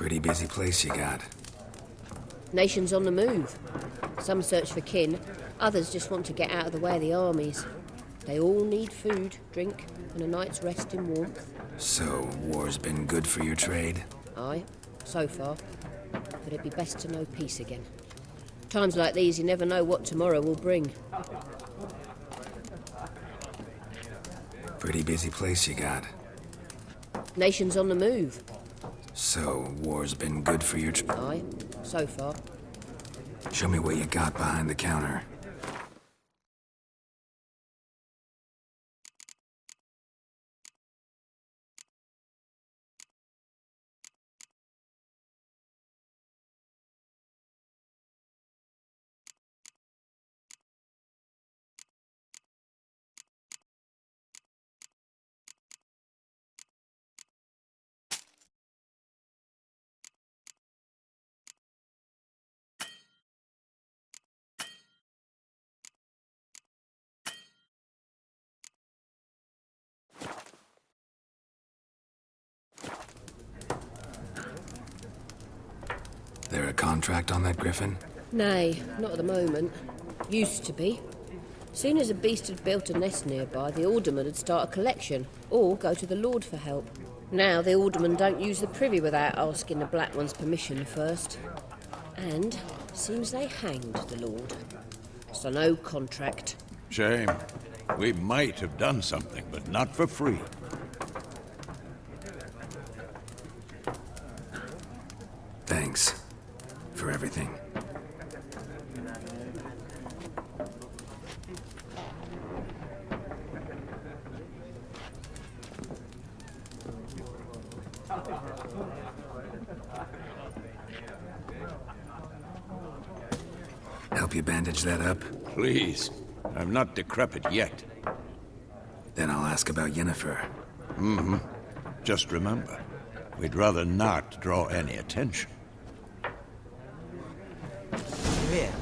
Pretty busy place you got. Nations on the move. Some search for kin, others just want to get out of the way of the armies. They all need food, drink, and a night's rest in warmth. So, war's been good for your trade? Aye, so far. But it'd be best to know peace again. Times like these, you never know what tomorrow will bring. Pretty busy place you got. Nations on the move. So, war's been good for your Aye, so far. Show me what you got behind the counter. There a contract on that griffin? Nay, not at the moment. Used to be. Soon as a beast had built a nest nearby, the alderman would start a collection, or go to the Lord for help. Now the aldermen don't use the privy without asking the Black One's permission first. And seems they hanged the Lord. So no contract. Shame. We might have done something, but not for free. Thanks. For everything. Help you bandage that up? Please. I'm not decrepit yet. Then I'll ask about Yennefer. Mm-hmm. Just remember, we'd rather not draw any attention. Here,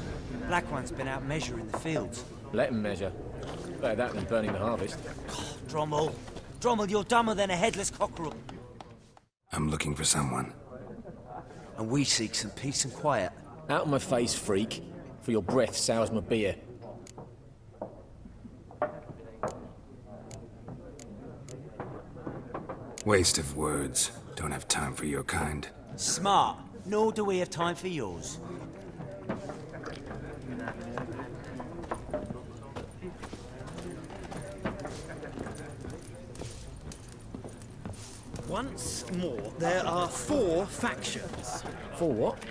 Black One's been out measuring the fields. Let him measure. Better that than burning the harvest. Drommel. Drommel, you're dumber than a headless cockerel. I'm looking for someone. And we seek some peace and quiet. Out of my face, freak. For your breath sours my beer. Waste of words. Don't have time for your kind. Smart. Nor do we have time for yours. Once more, there are 4 factions. For what?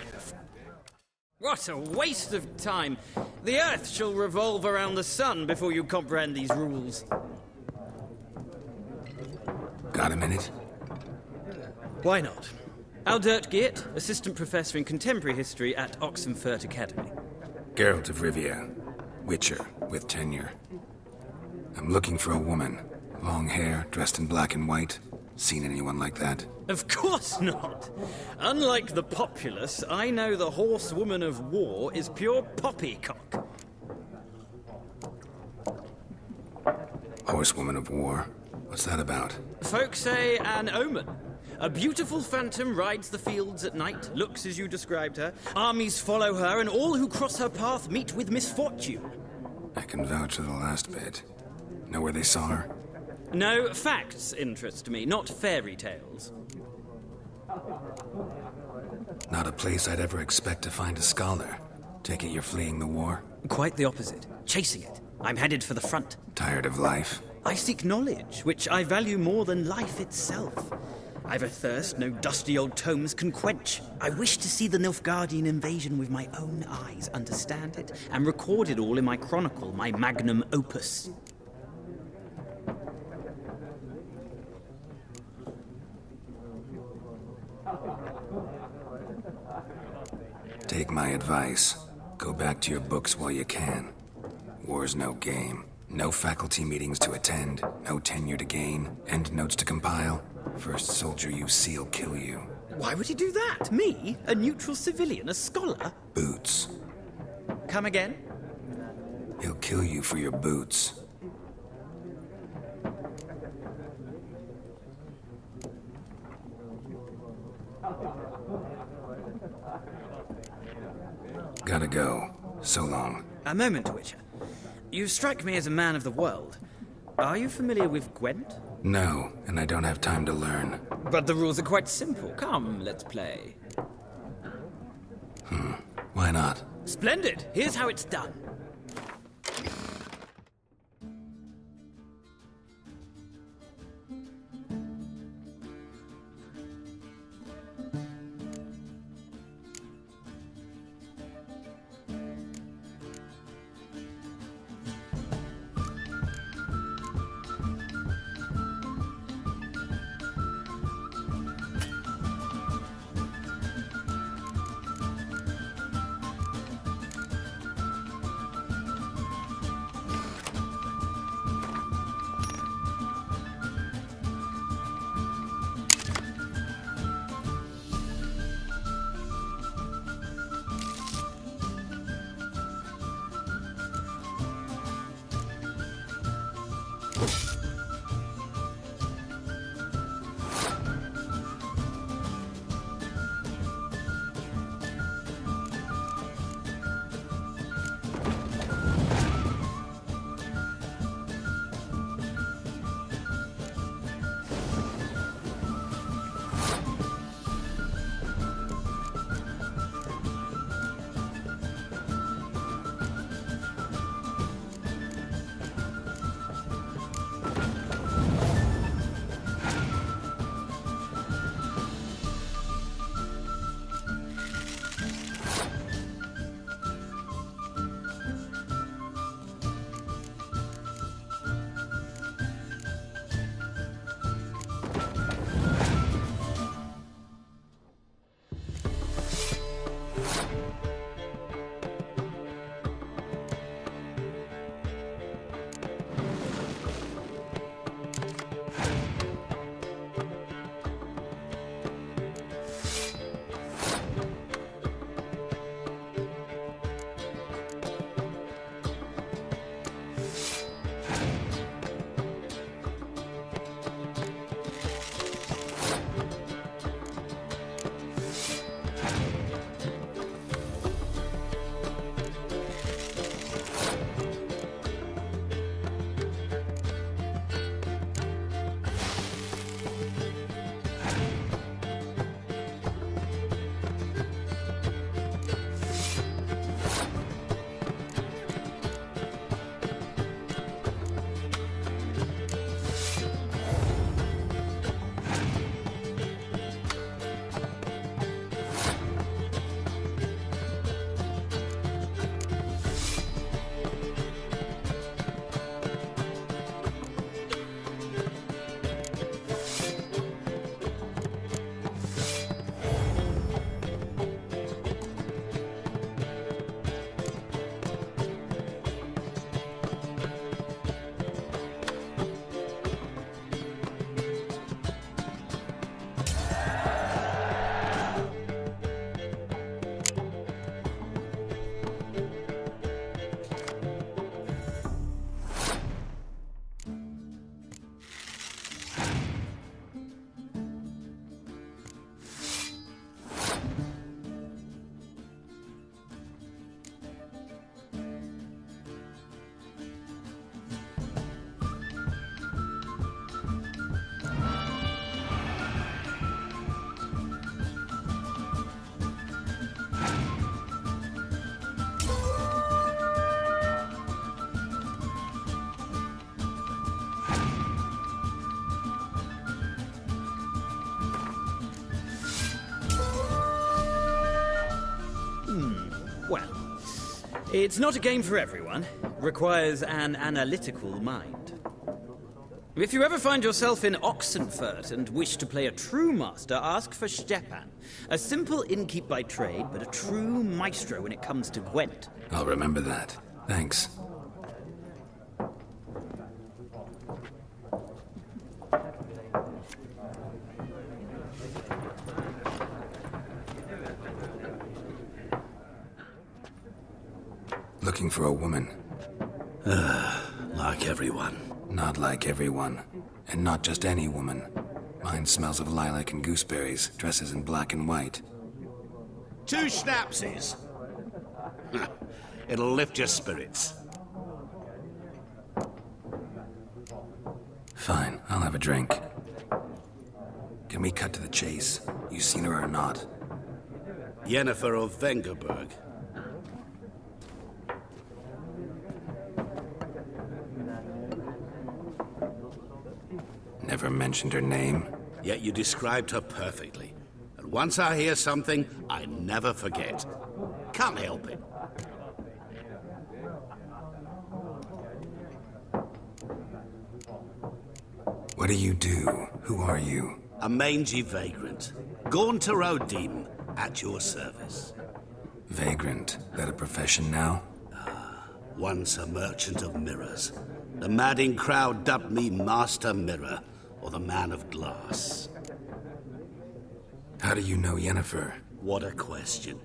What a waste of time! The Earth shall revolve around the sun before you comprehend these rules. Got a minute? Why not? Aldert Geert, Assistant Professor in Contemporary History at Oxenfurt Academy. Geralt of Rivia. Witcher, with tenure. I'm looking for a woman. Long hair, dressed in black and white. Seen anyone like that? Of course not! Unlike the populace, I know the horsewoman of war is pure poppycock. Horsewoman of war? What's that about? Folk say an omen. A beautiful phantom rides the fields at night, looks as you described her. Armies follow her, and all who cross her path meet with misfortune. I can vouch for the last bit. Know where they saw her? No, facts interest me, not fairy tales. Not a place I'd ever expect to find a scholar. Take it you're fleeing the war? Quite the opposite. Chasing it. I'm headed for the front. Tired of life? I seek knowledge, which I value more than life itself. I've a thirst no dusty old tomes can quench. I wish to see the Nilfgaardian invasion with my own eyes, understand it, and record it all in my chronicle, my magnum opus. Take my advice. Go back to your books while you can. War's no game. No faculty meetings to attend, no tenure to gain, end notes to compile. First soldier you see'll kill you. Why would he do that? Me? A neutral civilian? A scholar? Boots. Come again? He'll kill you for your boots. go. So long. A moment, Witcher. You strike me as a man of the world. Are you familiar with Gwent? No, and I don't have time to learn. But the rules are quite simple. Come, let's play. Why not? Splendid! Here's how it's done. Well, it's not a game for everyone. Requires an analytical mind. If you ever find yourself in Oxenfurt and wish to play a true master, ask for Stepan. A simple innkeep by trade, but a true maestro when it comes to Gwent. I'll remember that. Thanks. Looking for a woman. Like everyone. Not like everyone. And not just any woman. Mine smells of lilac and gooseberries, dresses in black and white. 2 schnapsies. It'll lift your spirits. Fine, I'll have a drink. Can we cut to the chase? You seen her or not? Yennefer of Vengerberg. Never mentioned her name. Yet you described her perfectly. And once I hear something, I never forget. Can't help it. What do you do? Who are you? A mangy vagrant. Gaunter O'Deem, at your service. Vagrant. That a profession now? Once a merchant of mirrors. The madding crowd dubbed me Master Mirror, or the Man of Glass. How do you know Yennefer? What a question.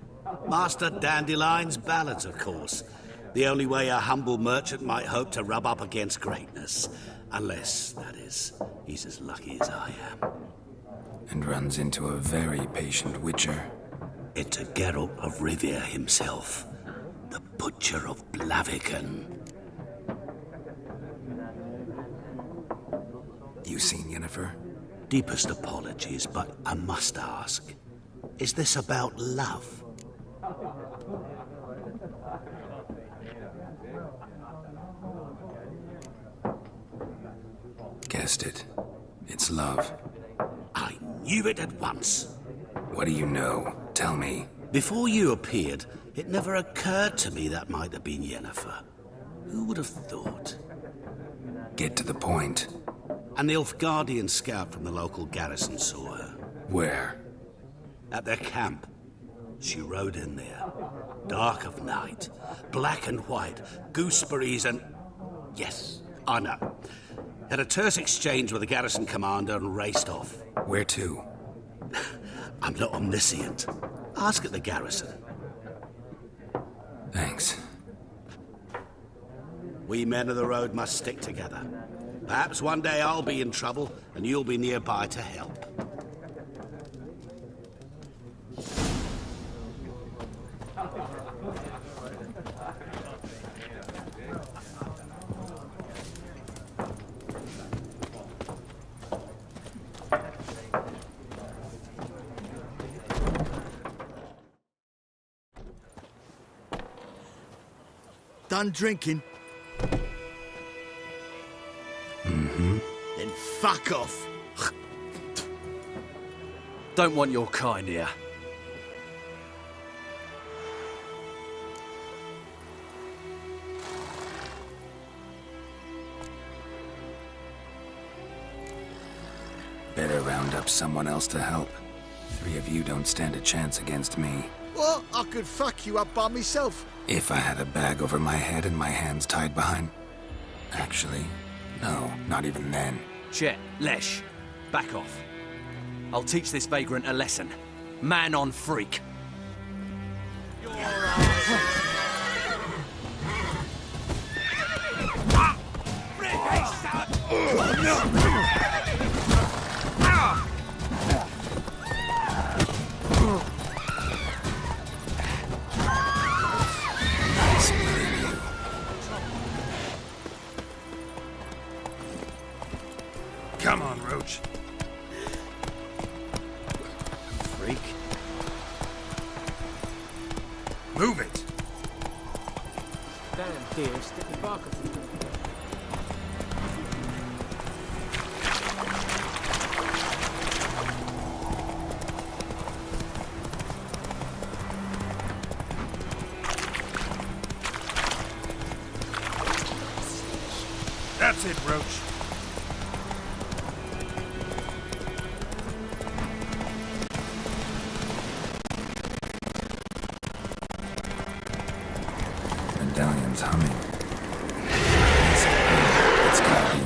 Master Dandelion's ballads, of course. The only way a humble merchant might hope to rub up against greatness. Unless, that is, he's as lucky as I am. And runs into a very patient witcher. It's a Geralt of Rivia himself. The Butcher of Blaviken. You seen Yennefer? Deepest apologies, but I must ask. Is this about love? Guessed it. It's love. I knew it at once. What do you know? Tell me. Before you appeared, it never occurred to me that might have been Yennefer. Who would have thought? Get to the point. A Nilfgaardian scout from the local garrison saw her. Where? At their camp. She rode in there. Dark of night. Black and white. Gooseberries and... Yes, I know. Had a terse exchange with the garrison commander and raced off. Where to? I'm not omniscient. Ask at the garrison. Thanks. We men of the road must stick together. Perhaps one day I'll be in trouble and you'll be nearby to help. Done drinking? Mm-hmm. Then fuck off. Don't want your kind here. Better round up someone else to help. 3 of you don't stand a chance against me. What? I could fuck you up by myself. If I had a bag over my head and my hands tied behind... Actually, no, not even then. Chet, Lesh, back off. I'll teach this vagrant a lesson. Man on freak. Come on, Roach. Freak. Move it! Damn, dear, stick your bark off. That's it, Roach. Medallion's humming. It's gotta be.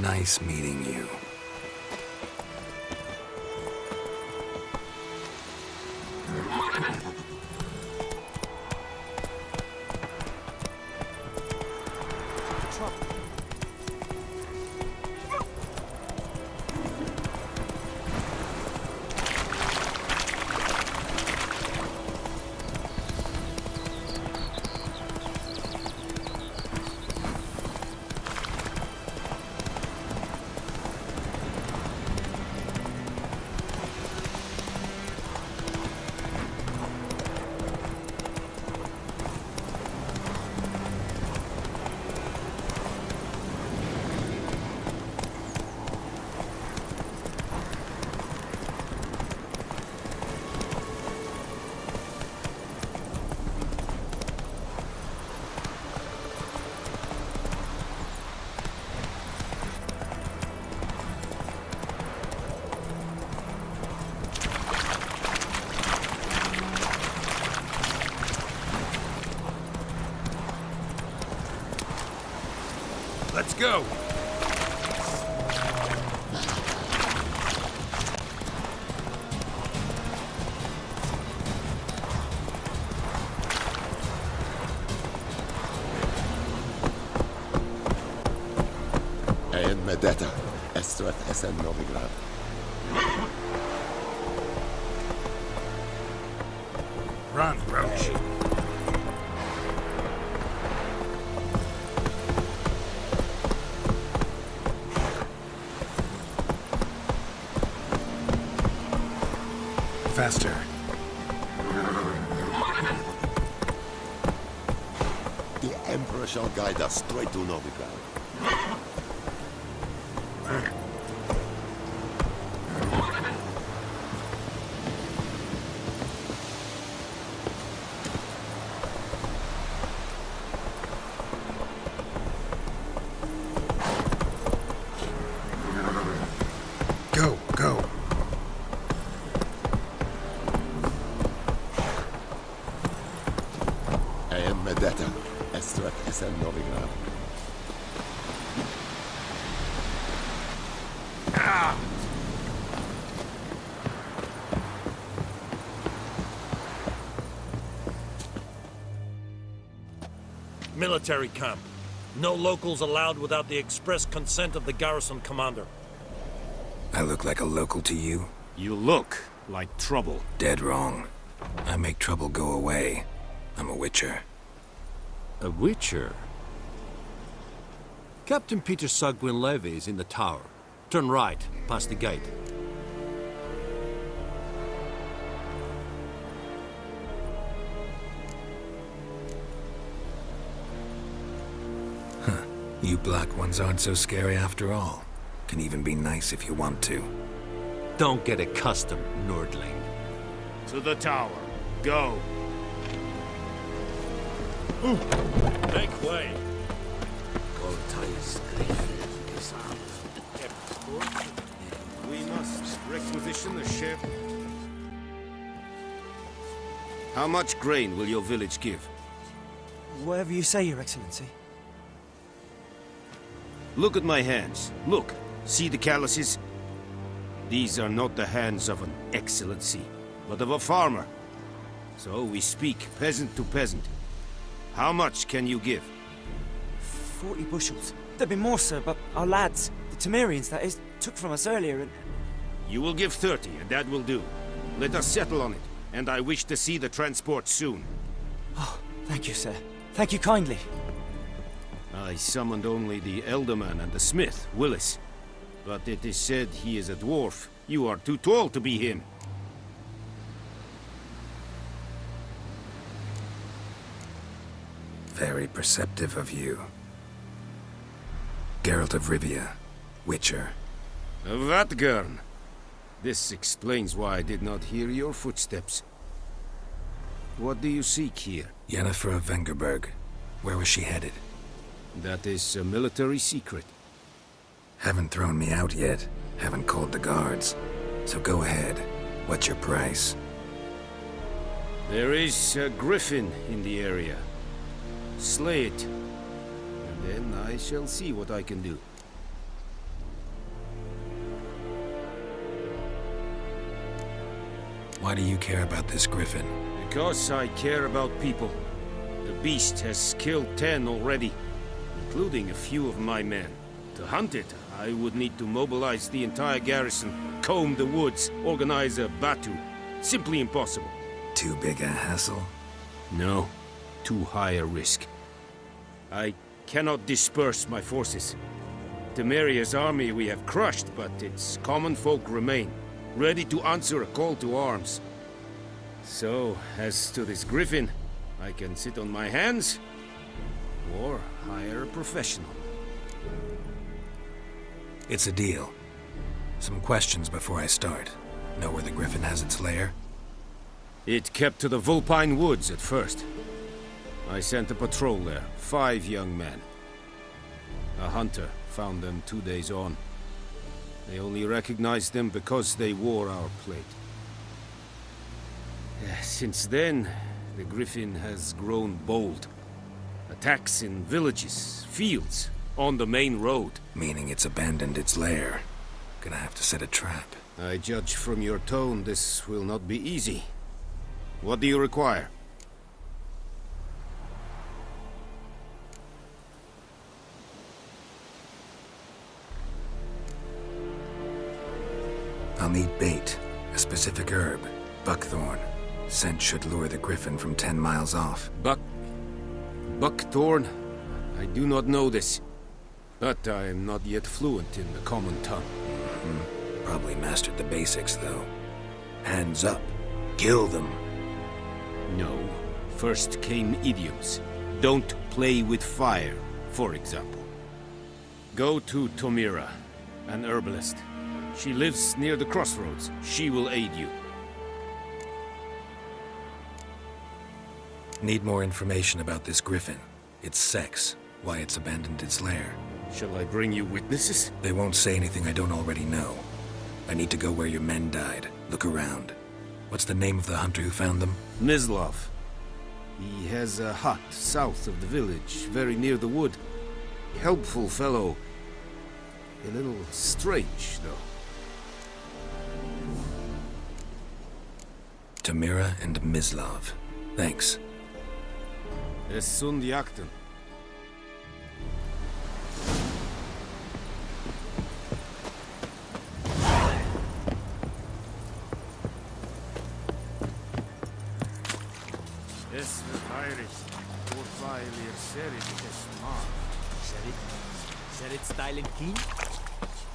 Nice meeting you. Let's go! En med detta, SOF SN Novigrad. Run, Roach. Faster. The Emperor shall guide us straight to Novigrad. Go, go. En med detta, SOF SN Novigrad. Military camp. No locals allowed without the express consent of the garrison commander. I look like a local to you? You look like trouble. Dead wrong. I make trouble go away. I'm a witcher. A witcher? Captain Peter Sagwin Levy is in the tower. Turn right, past the gate. You black ones aren't so scary after all. Can even be nice if you want to. Don't get accustomed, Nordling. To the tower. Go. Make way. We must requisition the ship. How much grain will your village give? Whatever you say, Your Excellency. Look at my hands. Look. See the calluses? These are not the hands of an excellency, but of a farmer. So we speak peasant to peasant. How much can you give? 40 bushels. There'd be more, sir, but our lads, the Temerians, that is, took from us earlier and... You will give 30, and that will do. Let us settle on it, and I wish to see the transport soon. Oh, thank you, sir. Thank you kindly. I summoned only the Elderman and the smith, Willis. But it is said he is a dwarf. You are too tall to be him. Very perceptive of you. Geralt of Rivia, Witcher. Vatgern. This explains why I did not hear your footsteps. What do you seek here? Yennefer of Vengerberg. Where was she headed? That is a military secret. Haven't thrown me out yet. Haven't called the guards. So go ahead. What's your price? There is a griffin in the area. Slay it, and Then I shall see what I can do. Why do you care about this griffin? Because I care about people. The beast has killed 10 already, including a few of my men. To hunt it, I would need to mobilize the entire garrison, comb the woods, organize a batu. Simply impossible. Too big a hassle? No, too high a risk. I cannot disperse my forces. Temeria's army we have crushed, but its common folk remain, ready to answer a call to arms. So, as to this griffin, I can sit on my hands, or hire a professional. It's a deal. Some questions before I start. Know where the griffin has its lair? It kept to the Vulpine Woods at first. I sent a patrol there, 5 young men. A hunter found them 2 days on. They only recognized them because they wore our plate. Since then, the griffin has grown bold. Attacks in villages, fields, on the main road. Meaning it's abandoned its lair. Gonna have to set a trap. I judge from your tone this will not be easy. What do you require? I'll need bait, a specific herb, buckthorn. Scent should lure the griffin from 10 miles off. Buckthorn? I do not know this. But I am not yet fluent in the common tongue. Probably mastered the basics, though. Hands up. Kill them. No. First came idioms. Don't play with fire, for example. Go to Tomira, an herbalist. She lives near the crossroads. She will aid you. Need more information about this griffin. Its sex, why it's abandoned its lair. Shall I bring you witnesses? They won't say anything I don't already know. I need to go where your men died. Look around. What's the name of the hunter who found them? Mislav. He has a hut south of the village, very near the wood. Helpful fellow. A little strange, though. Tamira and Mislav. Thanks. Es sunt jakten. Es verheiligt, voortweilig serit es maar. Serit stylen king?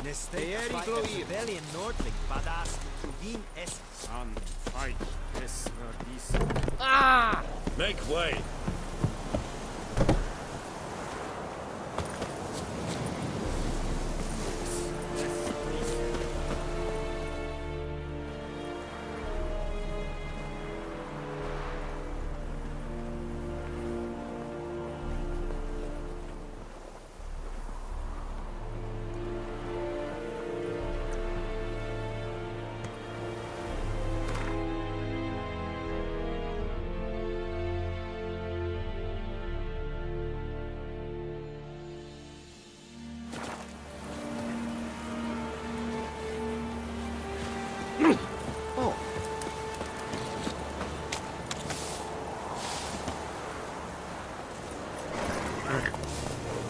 Neste rebellion Nordling, badas Trudin es. An fight es verdis. Ah! Make way!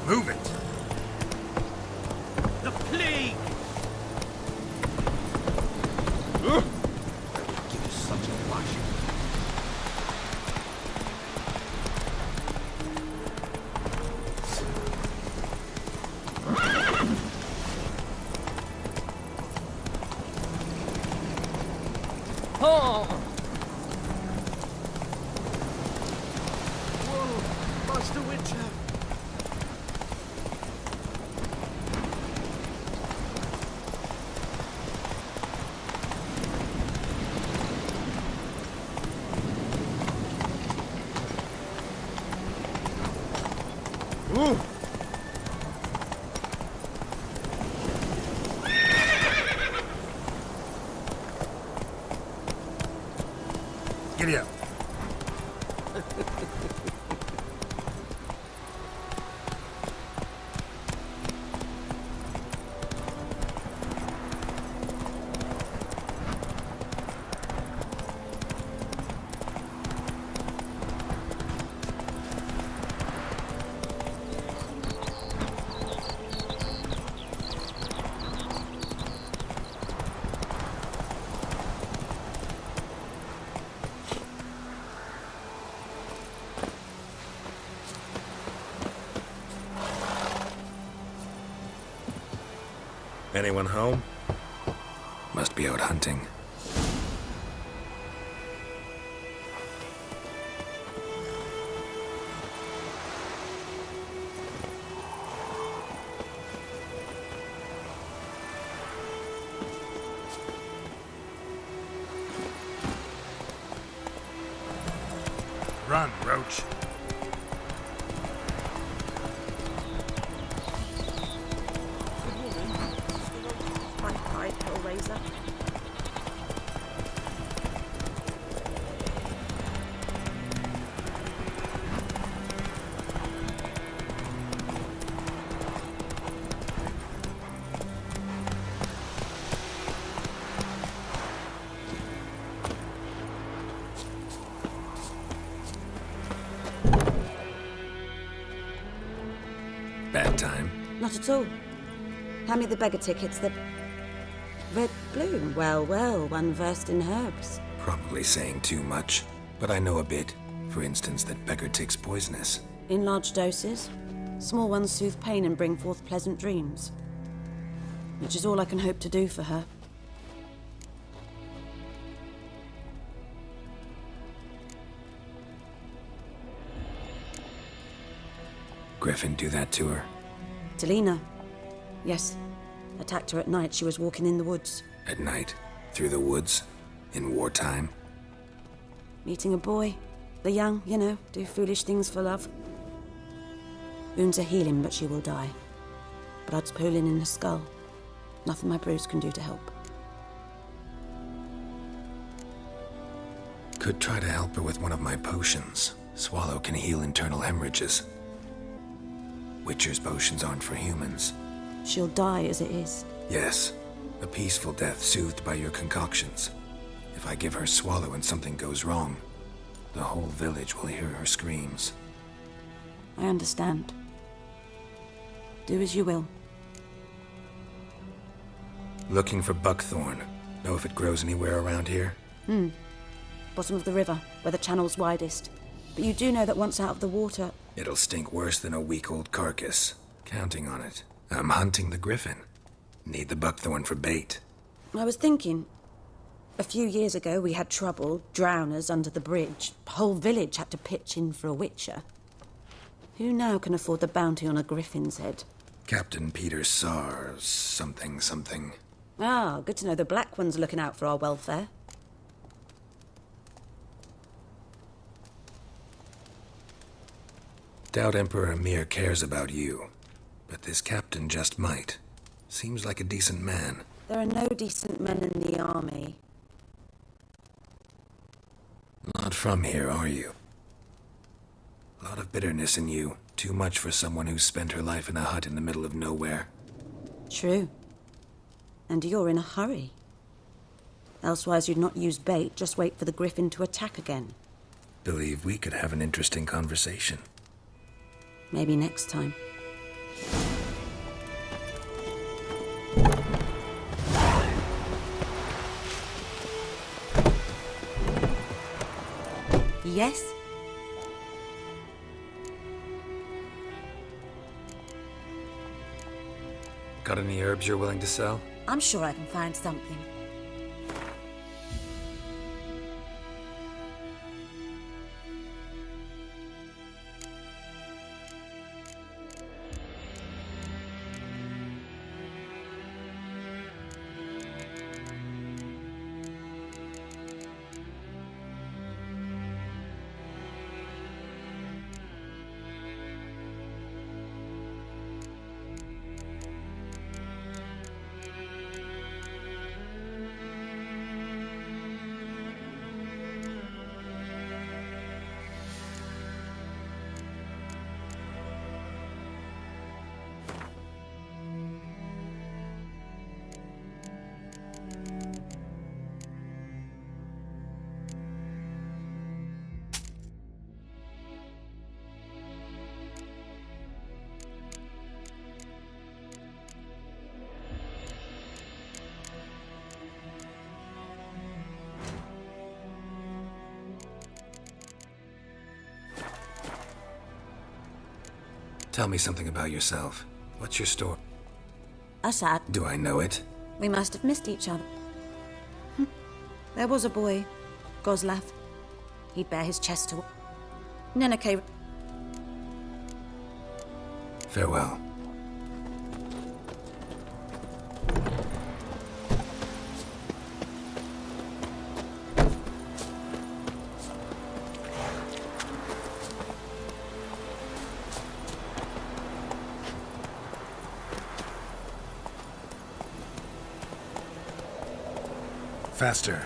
Move it! The plague! Give us such a wash. Oh! Whoa! Master Witcher! Giddy up. Anyone home? Must be out hunting. Run, Roach. Hi, Hellraiser. Bad time. Not at all. Hand me the beggar tickets, the red bloom. Well, well, one versed in herbs. Probably saying too much, but I know a bit. For instance, that beggar tick's poisonous. In large doses. Small ones soothe pain and bring forth pleasant dreams. Which is all I can hope to do for her. Griffin do that to her? Delina. Yes. Attacked her at night. She was walking in the woods. At night? Through the woods? In wartime? Meeting a boy. The young, you know, do foolish things for love. Wounds are healing, but she will die. Blood's pooling in her skull. Nothing my bruise can do to help. Could try to help her with one of my potions. Swallow can heal internal hemorrhages. Witcher's potions aren't for humans. She'll die as it is. Yes. A peaceful death soothed by your concoctions. If I give her Swallow and something goes wrong, the whole village will hear her screams. I understand. Do as you will. Looking for buckthorn. Know if it grows anywhere around here? Bottom of the river, where the channel's widest. But you do know that once out of the water... It'll stink worse than a week-old carcass. Counting on it. I'm hunting the griffin. Need the buckthorn for bait. I was thinking... A few years ago we had trouble, drowners under the bridge. The whole village had to pitch in for a witcher. Who now can afford the bounty on a griffin's head? Captain Peter Sars, something. Ah, good to know the Black One's looking out for our welfare. Doubt Emperor Emir cares about you. But this captain just might. Seems like a decent man. There are no decent men in the army. Not from here, are you? A lot of bitterness in you. Too much for someone who's spent her life in a hut in the middle of nowhere. True. And you're in a hurry. Elsewise you'd not use bait, just wait for the griffin to attack again. Believe we could have an interesting conversation. Maybe next time. Yes? Got any herbs you're willing to sell? I'm sure I can find something. Tell me something about yourself. What's your story? Assad. Do I know it? We must have missed each other. There was a boy, Goslav. He'd bare his chest to... Neneke... Farewell. Faster.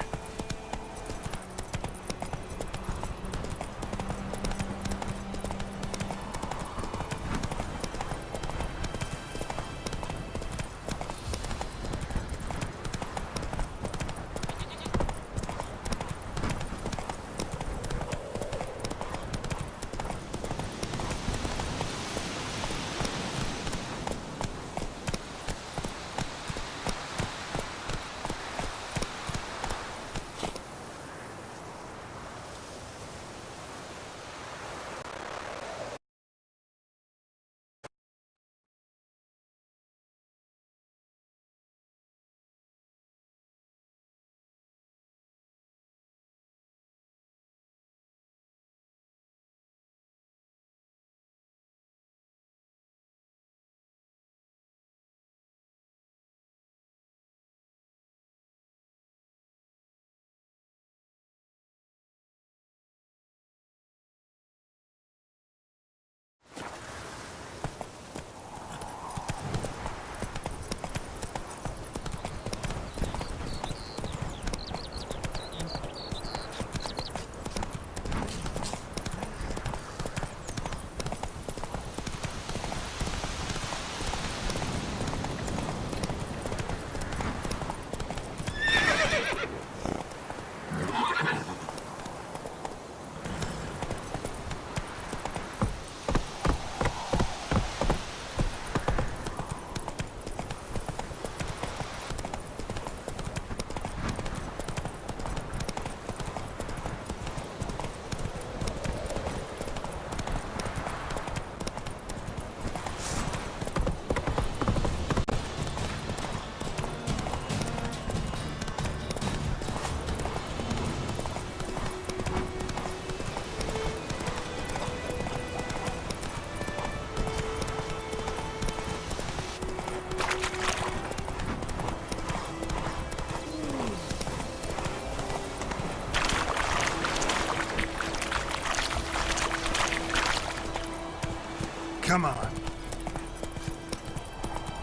Come on.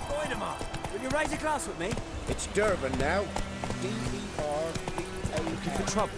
Voidemar, will you raise a glass with me? It's Durban now. D-E-R-B-A. Looking for trouble.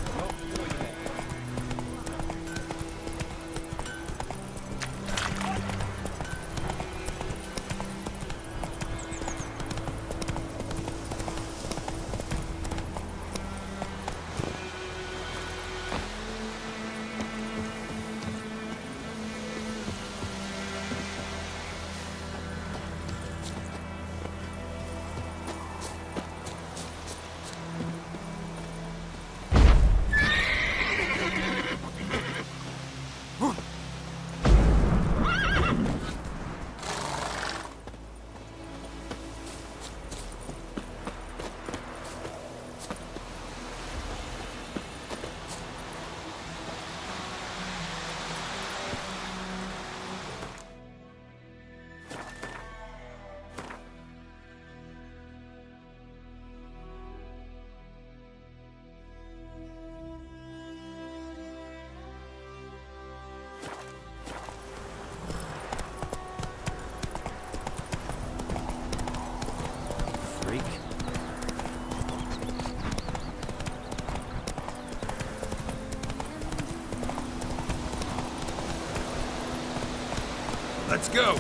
Let's go!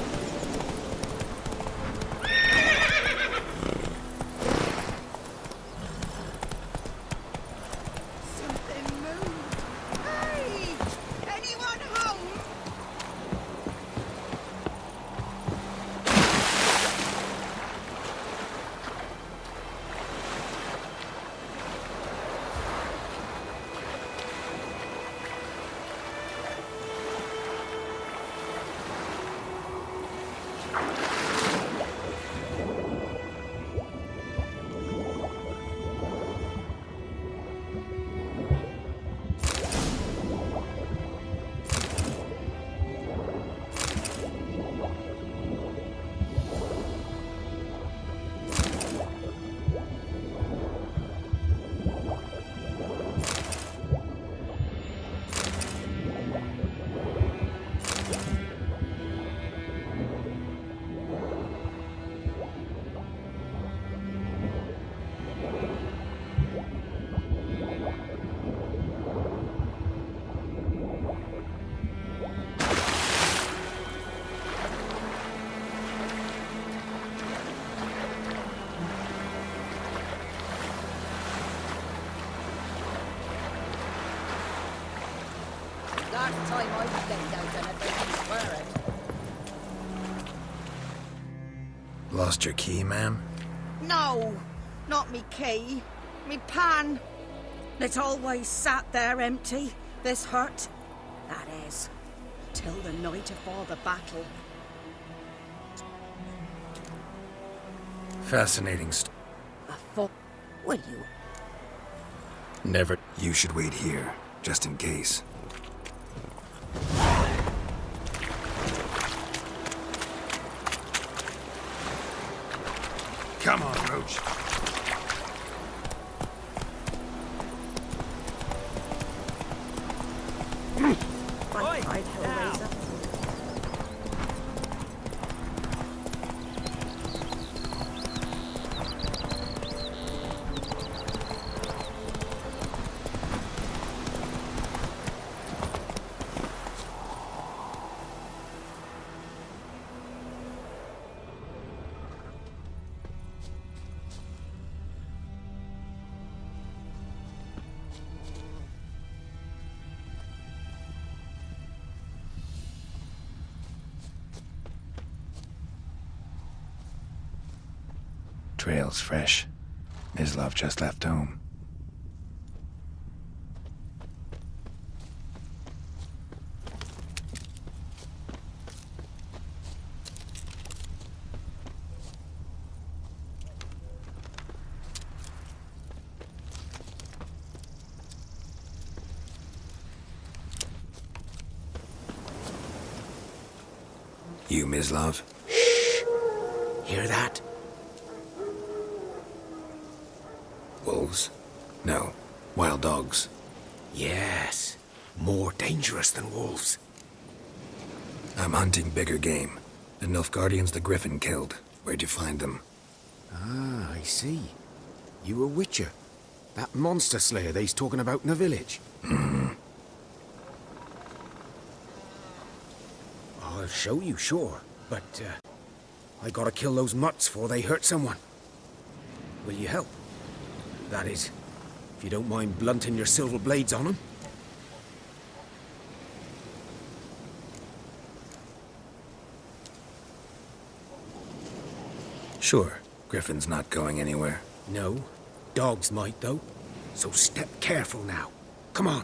time I was getting down to anything wearing. Lost your key, ma'am? No, not me key. Me pan. It always sat there empty, this hut. That is, till the night afore the battle. Fascinating Will you? Never. You should wait here, just in case. Come on, Roach. I'd Hellraiser. Trail's fresh. Mislav just left home. You, Mislav? Hear that? Wolves? No. Wild dogs. Yes. More dangerous than wolves. I'm hunting bigger game. The Nilfgaardians the Griffin killed. Where'd you find them? Ah, I see. You a witcher. That monster slayer they's talking about in the village. Hmm. I'll show you, sure. But, I gotta kill those mutts before they hurt someone. Will you help? That is, if you don't mind blunting your silver blades on them. Sure. Griffin's not going anywhere. No. Dogs might, though. So step careful now. Come on.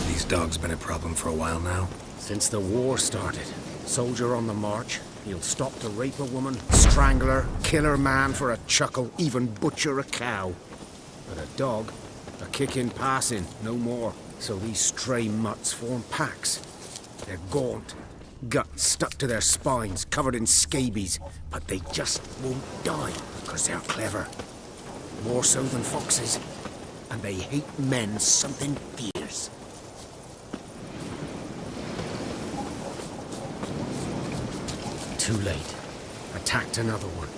These dogs been a problem for a while now? Since the war started. Soldier on the march. He'll stop to rape a woman, strangle her, kill her man for a chuckle, even butcher a cow. But a dog, a kick-in pass-in, no more. So these stray mutts form packs. They're gaunt, guts stuck to their spines, covered in scabies. But they just won't die, because they're clever. More so than foxes. And they hate men something fierce. Too late. Attacked another one.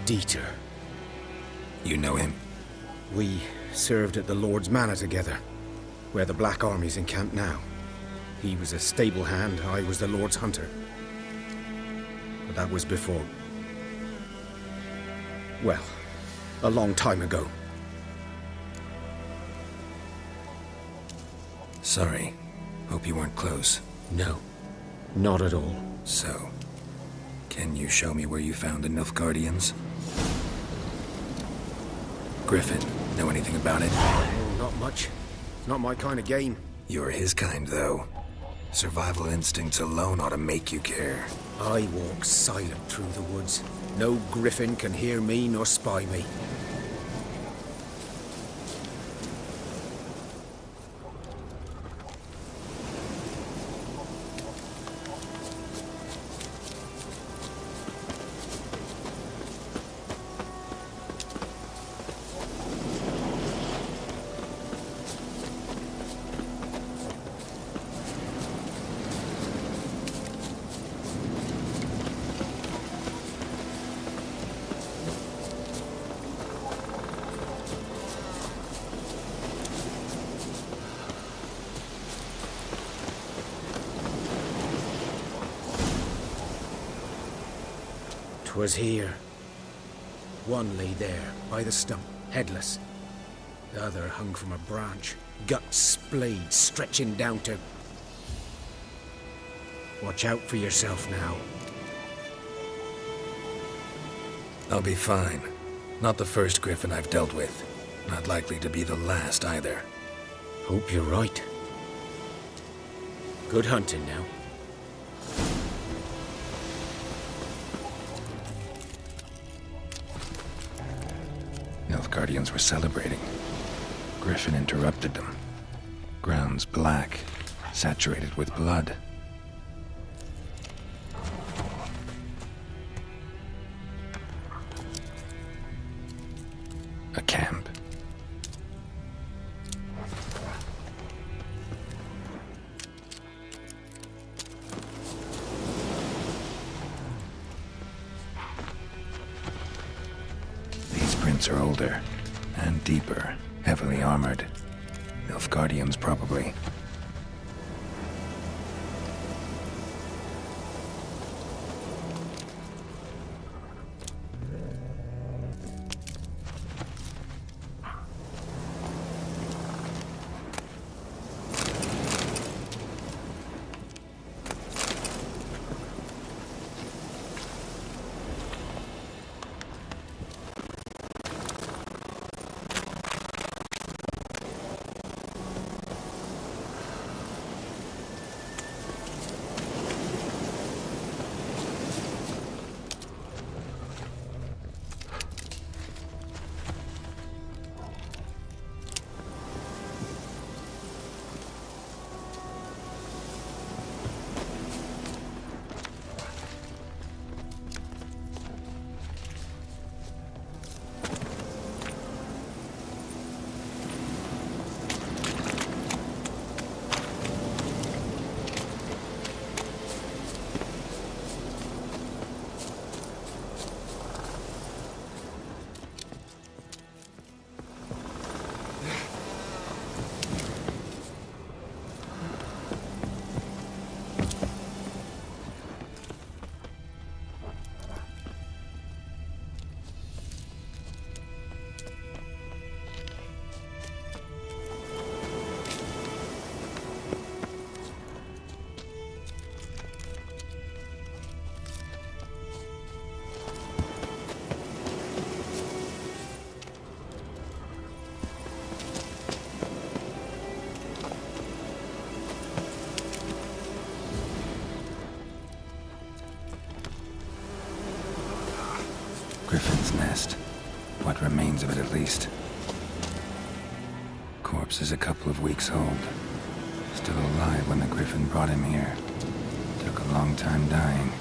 Dieter. You know him? We served at the Lord's Manor together, where the Black Army's encamped now. He was a stable hand, I was the Lord's hunter. But that was before... well, a long time ago. Sorry. Hope you weren't close. No, not at all. So, can you show me where you found the Nilfgaardians? Griffin, know anything about it? Oh, not much. It's not my kind of game. You're his kind, though. Survival instincts alone ought to make you care. I walk silent through the woods. No griffin can hear me nor spy me. 'Twas here. One lay there, by the stump, headless. The other hung from a branch, guts splayed, stretching down to... Watch out for yourself now. I'll be fine. Not the first griffin I've dealt with. Not likely to be the last either. Hope you're right. Good hunting now. Nilfgaardians were celebrating. Griffin interrupted them. Grounds black, saturated with blood. A camp. These prints are older and deeper, heavily armored. Nilfgaardians, probably. Griffin's nest. What remains of it, at least. Corpse is a couple of weeks old. Still alive when the Griffin brought him here. Took a long time dying.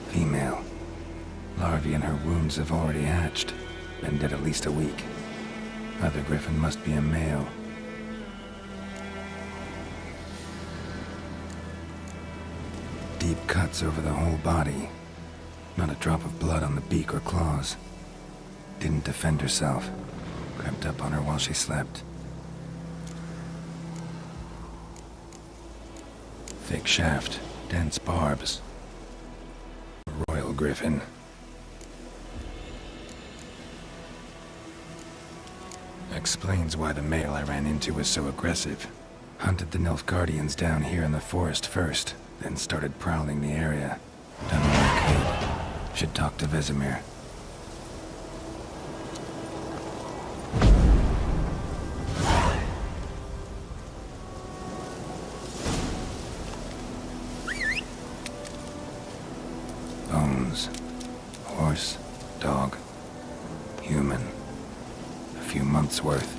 Female. Larvae in her wounds have already hatched. Been dead at least a week. Other Griffin must be a male. Deep cuts over the whole body. Not a drop of blood on the beak or claws. Didn't defend herself. Crept up on her while she slept. Thick shaft, dense barbs. Royal Griffin. Explains why the male I ran into was so aggressive. Hunted the Nilfgaardians down here in the forest first, then started prowling the area. Done what I could. Should talk to Vesemir. Bones. Horse, dog, human. A few months' worth.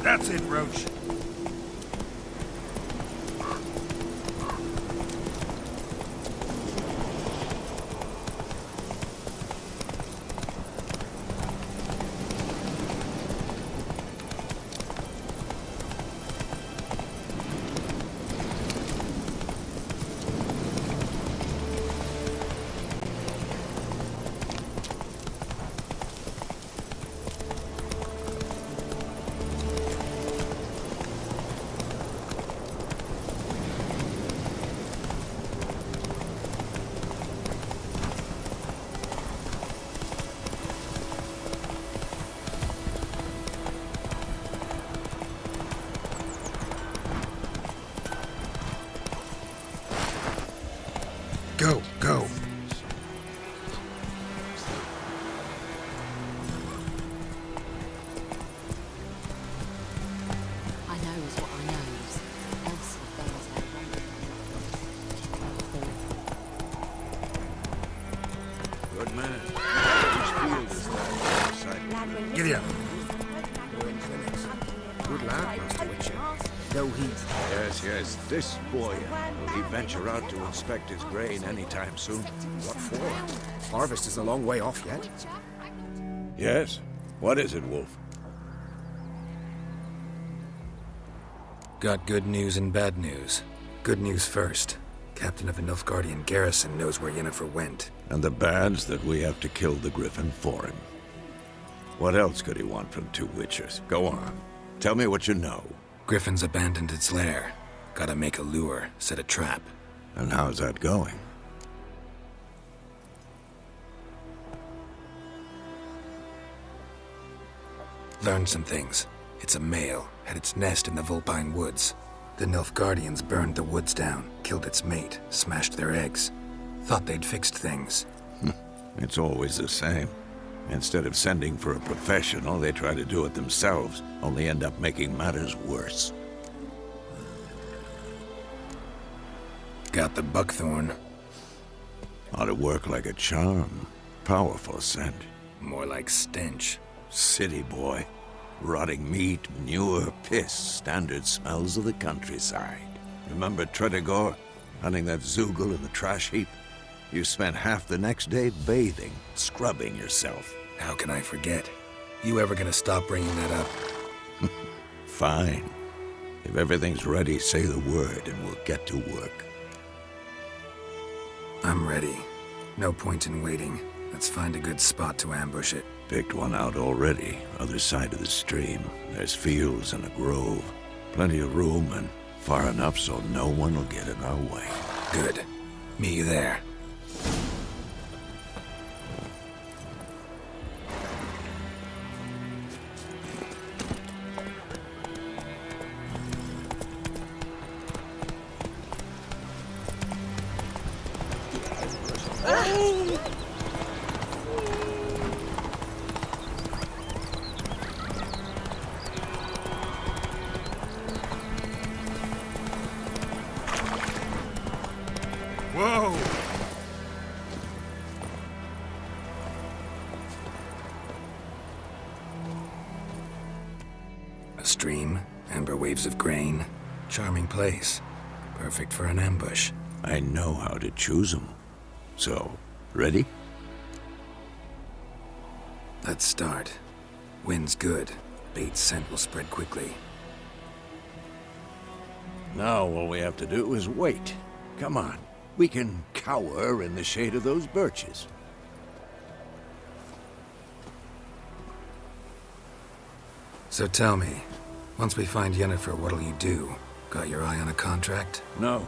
That's it, Roach. Go, go. I knows what I knows. Else if there's no Good man. Giddy up. Good lad, Master Witcher. Though he... Yes. This boy, will he venture out to inspect his grain anytime soon? What for? Harvest is a long way off yet. Yes. What is it, Wolf? Got good news and bad news. Good news first. Captain of the Nilfgaardian garrison knows where Yennefer went. And the bad's that we have to kill the Griffin for him. What else could he want from two Witchers? Go on. Tell me what you know. Griffin's abandoned its lair. Gotta make a lure, set a trap. And how's that going? Learned some things. It's a male, had its nest in the Vulpine Woods. The Nilfgaardians burned the woods down, killed its mate, smashed their eggs. Thought they'd fixed things. It's always the same. Instead of sending for a professional, they try to do it themselves, only end up making matters worse. Got the buckthorn. Ought to work like a charm. Powerful scent. More like stench. City boy. Rotting meat, manure, piss, standard smells of the countryside. Remember Tredegor? Hunting that Zoogle in the trash heap? You spent half the next day bathing, scrubbing yourself. How can I forget? You ever gonna stop bringing that up? Fine. If everything's ready, say the word and we'll get to work. I'm ready. No point in waiting. Let's find a good spot to ambush it. Picked one out already, other side of the stream. There's fields and a grove. Plenty of room and far enough so no one will get in our way. Good. Meet you there. Whoa! A stream, amber waves of grain. Charming place. Perfect for an ambush. I know how to choose them. So, ready? Let's start. Wind's good. Bait's scent will spread quickly. Now all we have to do is wait. Come on. We can cower in the shade of those birches. So tell me, once we find Yennefer, what'll you do? Got your eye on a contract? No.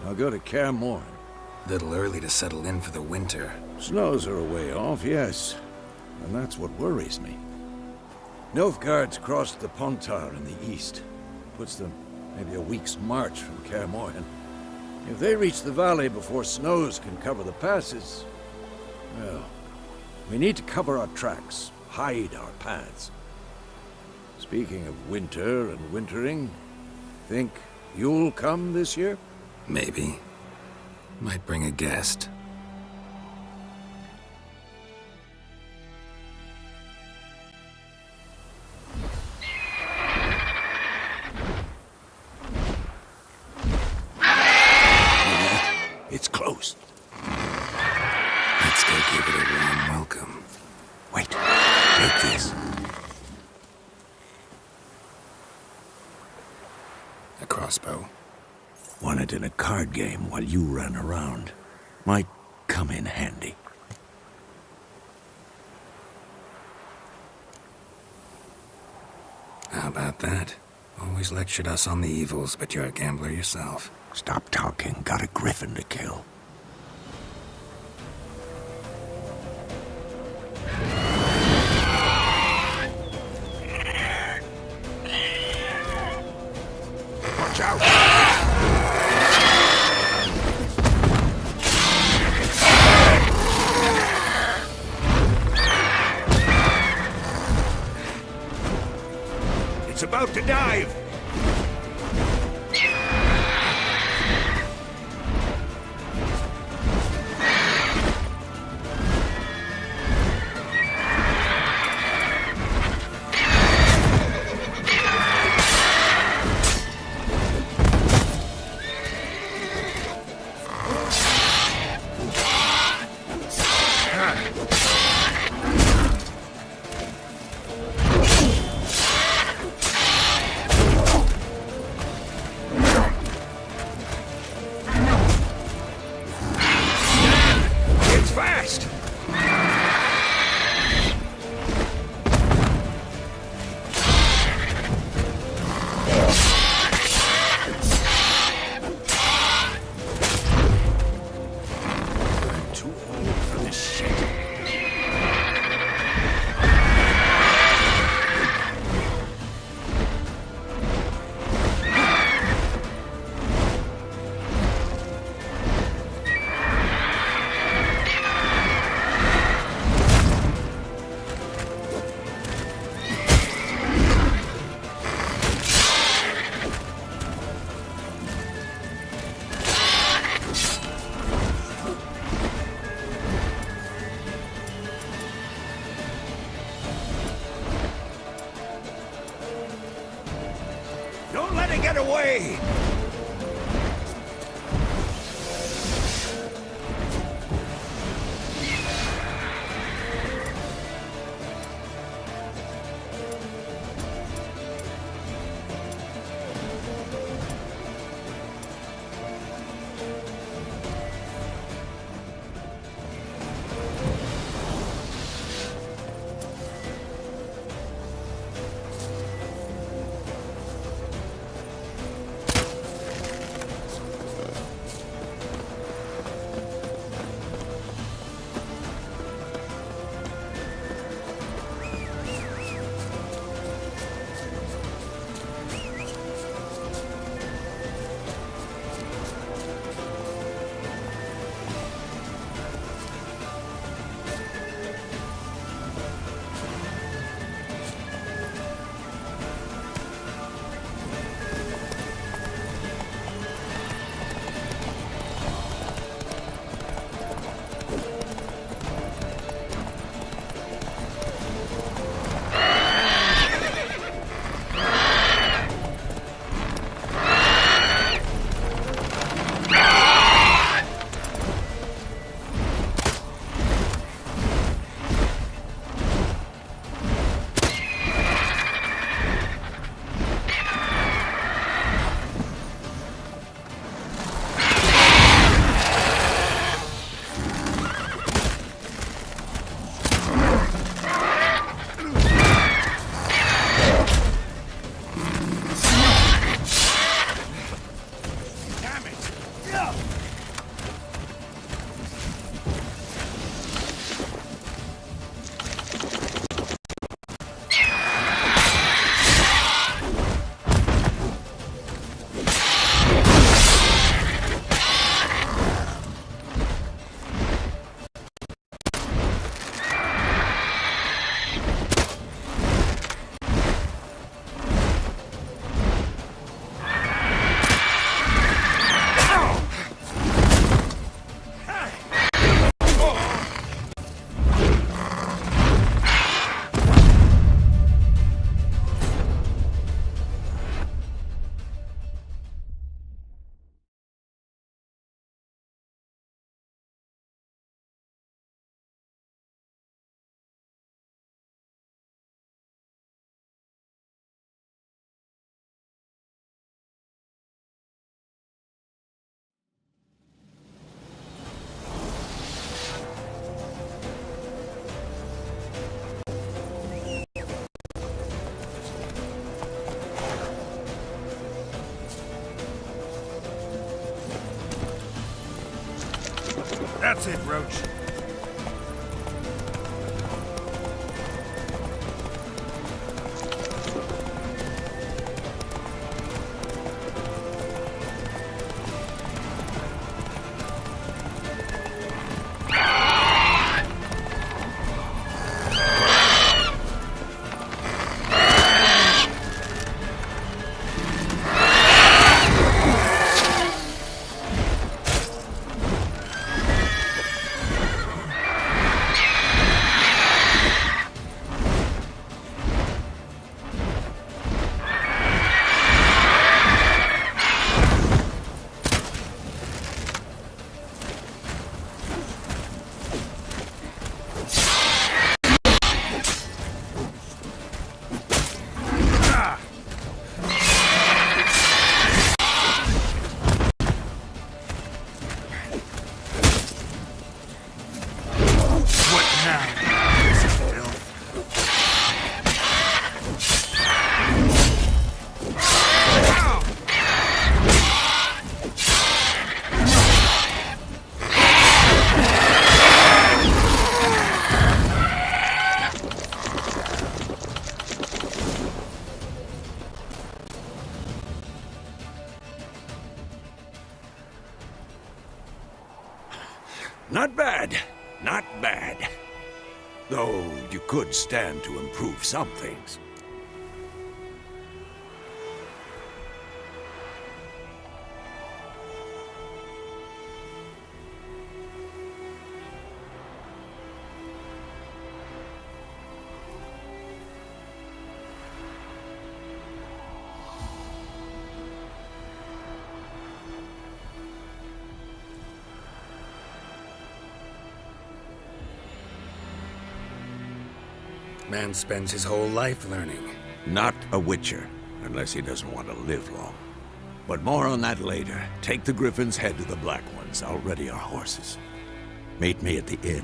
I'll go to Kaer Morhen. Little early to settle in for the winter. Snows are a way off, yes. And that's what worries me. Nilfgaard's crossed the Pontar in the east. Puts them maybe a week's march from Kaer Morhen. If they reach the valley before snows can cover the passes, well, we need to cover our tracks, hide our paths. Speaking of winter and wintering, think you'll come this year? Maybe. Might bring a guest. It's close. Let's go give it a warm welcome. Wait, take this. A crossbow. Won it in a card game while you ran around. Might come in handy. How about that? Always lectured us on the evils, but you're a gambler yourself. Stop talking. Got a griffin to kill. Watch out! about to dive! Don't let it get away! That's it, Roach. Not bad. Not bad. Though you could stand to improve some things. Man spends his whole life learning. Not a witcher, unless he doesn't want to live long. But more on that later. Take the Griffin's head to the Black Ones. I'll ready our horses. Meet me at the inn.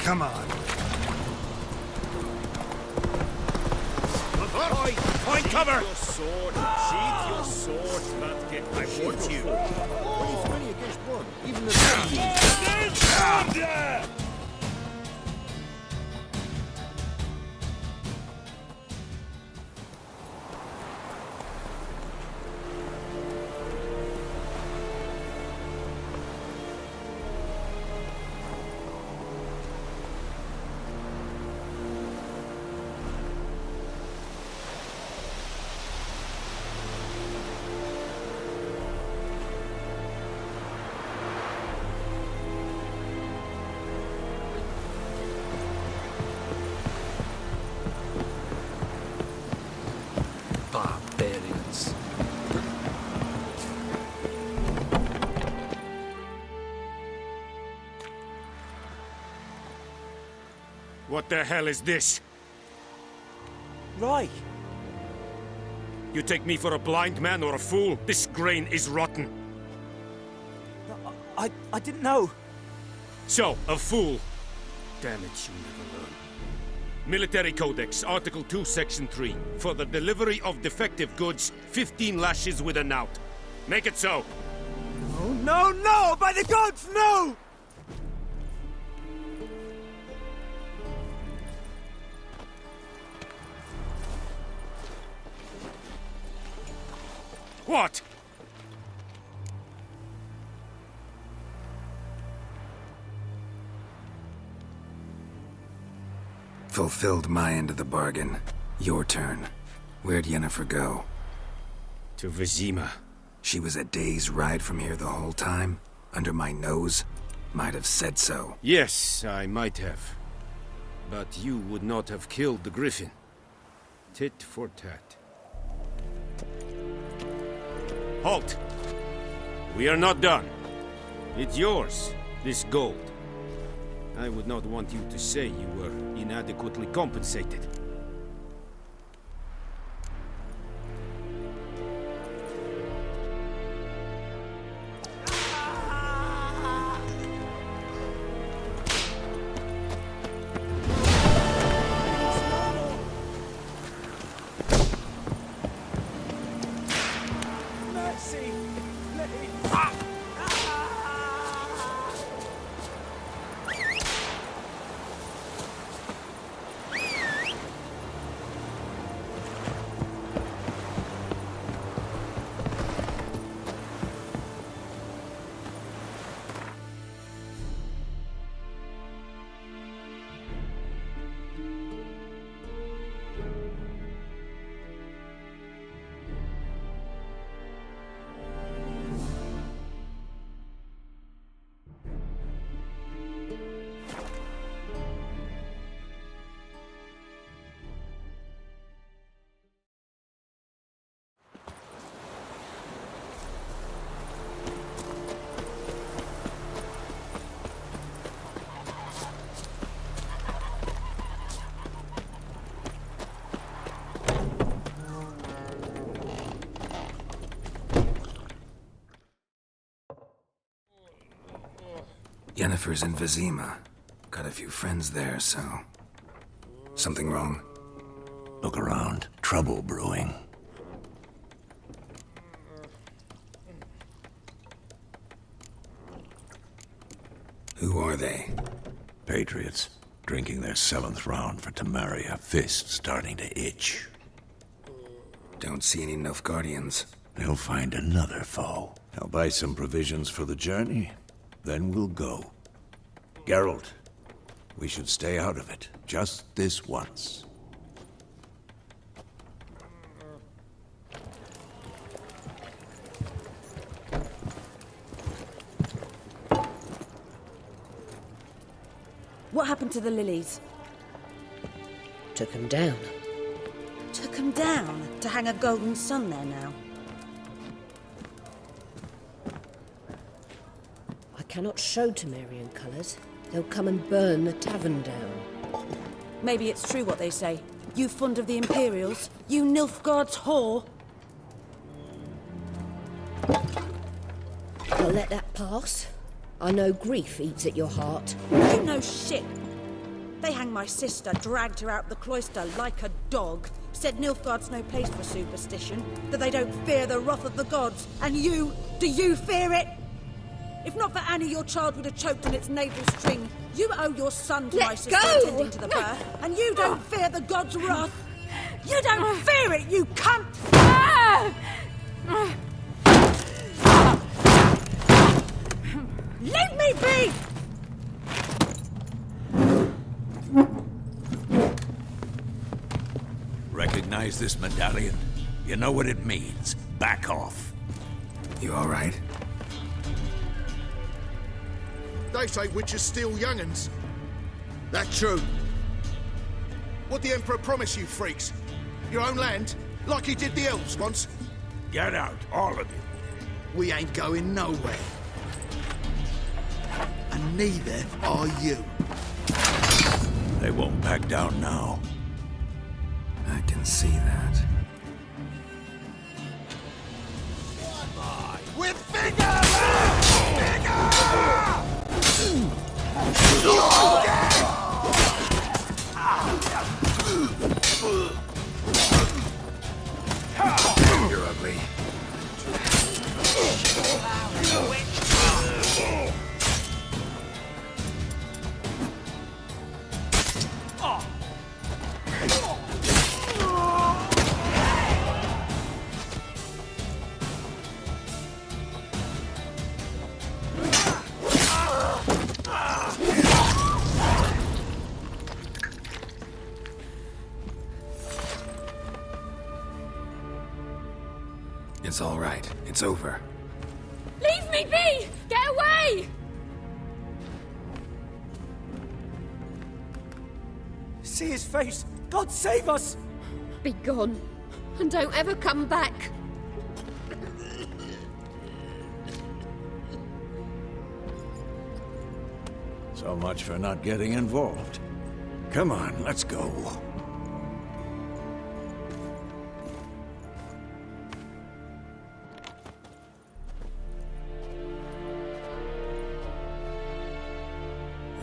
Come on. Point cover! Your sword. Sheath your sword, Svatke. I want you. When he's 20 against one, even the Barbarians. What the hell is this? Right. You take me for a blind man or a fool? This grain is rotten. I didn't know. So, a fool. Damn it, you never learn. Military Codex, Article 2, Section 3. For the delivery of defective goods, 15 lashes with a knout. Make it so. Oh, no, no! By the gods, no! What? Fulfilled my end of the bargain. Your turn. Where'd Yennefer go? To Vizima. She was a day's ride from here the whole time? Under my nose? Might have said so. Yes, I might have. But you would not have killed the Griffin. Tit for tat. Halt! We are not done. It's yours, this gold. I would not want you to say you were inadequately compensated. Yennefer's in Vizima. Got a few friends there, so... Something wrong? Look around. Trouble brewing. Who are they? Patriots. Drinking their 7th round for Temeria. Fist starting to itch. Don't see any Nilfgaardians. They'll find another foe. I'll buy some provisions for the journey. Then we'll go. Geralt, we should stay out of it. Just this once. What happened to the lilies? Took 'em down. Took 'em down to hang a golden sun there now. I cannot show Temerian colours. They'll come and burn the tavern down. Maybe it's true what they say. You fond of the Imperials? You Nilfgaard's whore? I'll let that pass. I know grief eats at your heart. You know shit. They hanged my sister, dragged her out the cloister like a dog. Said Nilfgaard's no place for superstition, that they don't fear the wrath of the gods. And you, do you fear it? If not for Annie, your child would have choked on its navel string. You owe your son to my sister attending to the birth, and you don't fear the gods' wrath. You don't fear it, you cunt! Leave me be! Recognize this medallion? You know what it means. Back off. You all right? They say witches steal young'uns. That true? What the Emperor promise you, freaks? Your own land? Like he did the elves once? Get out, all of you. We ain't going nowhere. And neither are you. They won't back down now. I can see that. We're bigger! You're ugly. It's all right. It's over. Leave me be! Get away! See his face! God save us! Be gone, and don't ever come back. So, So much for not getting involved. Come on, let's go.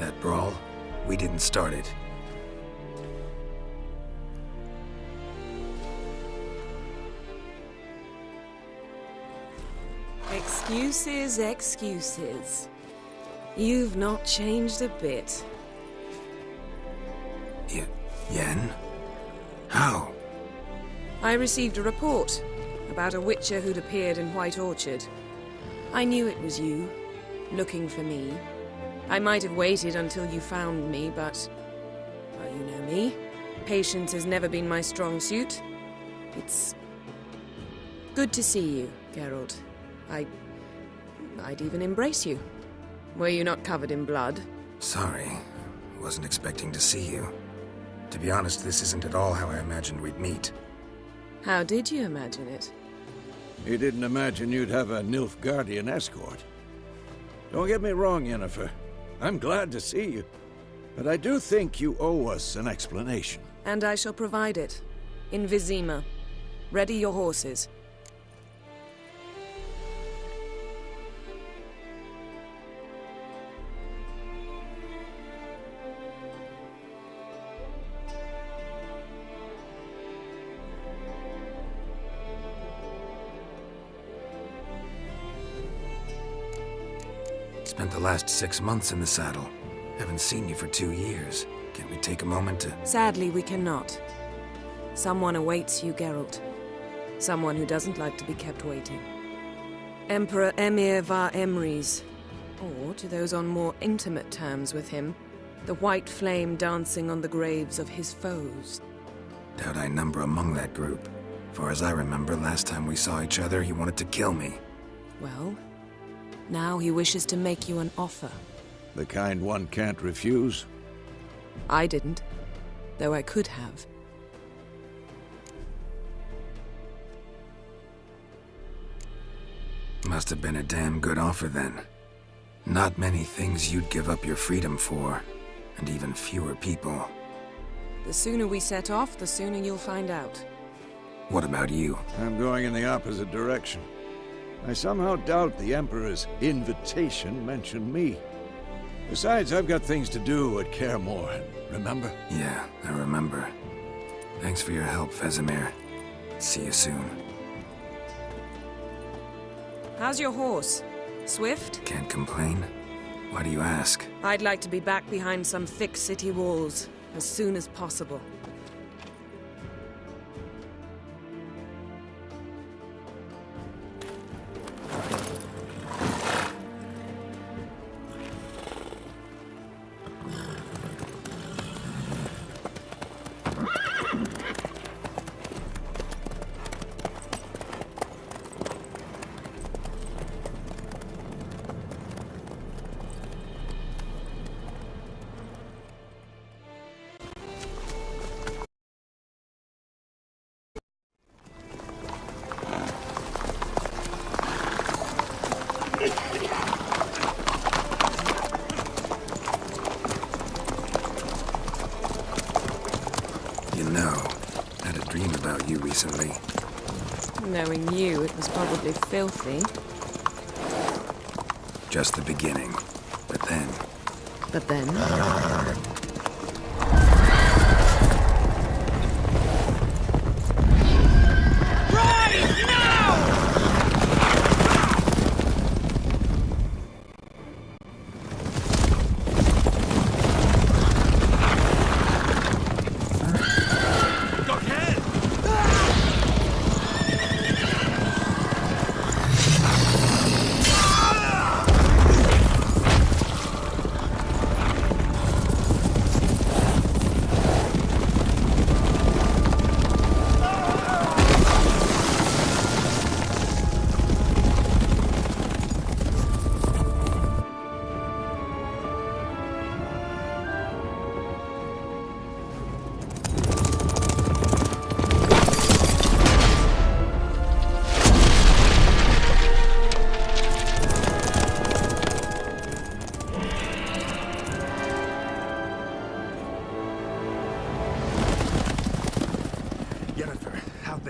That brawl, we didn't start it. Excuses, excuses. You've not changed a bit. Yen? How? I received a report about a witcher who'd appeared in White Orchard. I knew it was you, looking for me. I might have waited until you found me, but... well, you know me. Patience has never been my strong suit. It's... good to see you, Geralt. I'd even embrace you. Were you not covered in blood? Sorry. Wasn't expecting to see you. To be honest, this isn't at all how I imagined we'd meet. How did you imagine it? You didn't imagine you'd have a Nilfgaardian escort. Don't get me wrong, Yennefer. I'm glad to see you. But I do think you owe us an explanation. And I shall provide it. In Vizima. Ready your horses. Spent the last 6 months in the saddle. Haven't seen you for 2 years. Can we take a moment to... Sadly, we cannot. Someone awaits you, Geralt. Someone who doesn't like to be kept waiting. Emperor Emhyr var Emreis. Or, to those on more intimate terms with him, the white flame dancing on the graves of his foes. Doubt I number among that group. Far as I remember, last time we saw each other, he wanted to kill me. Well, now he wishes to make you an offer. The kind one can't refuse? I didn't, though I could have. Must have been a damn good offer then. Not many things you'd give up your freedom for, and even fewer people. The sooner we set off, the sooner you'll find out. What about you? I'm going in the opposite direction. I somehow doubt the Emperor's invitation mentioned me. Besides, I've got things to do at Kaer Morhen, remember? Yeah, I remember. Thanks for your help, Vesemir. See you soon. How's your horse? Swift? Can't complain. Why do you ask? I'd like to be back behind some thick city walls as soon as possible. You know, I had a dream about you recently. Knowing you, it was probably filthy. Just the beginning. But then... But then?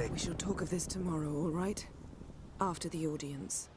then. We shall talk of this tomorrow, all right? After the audience.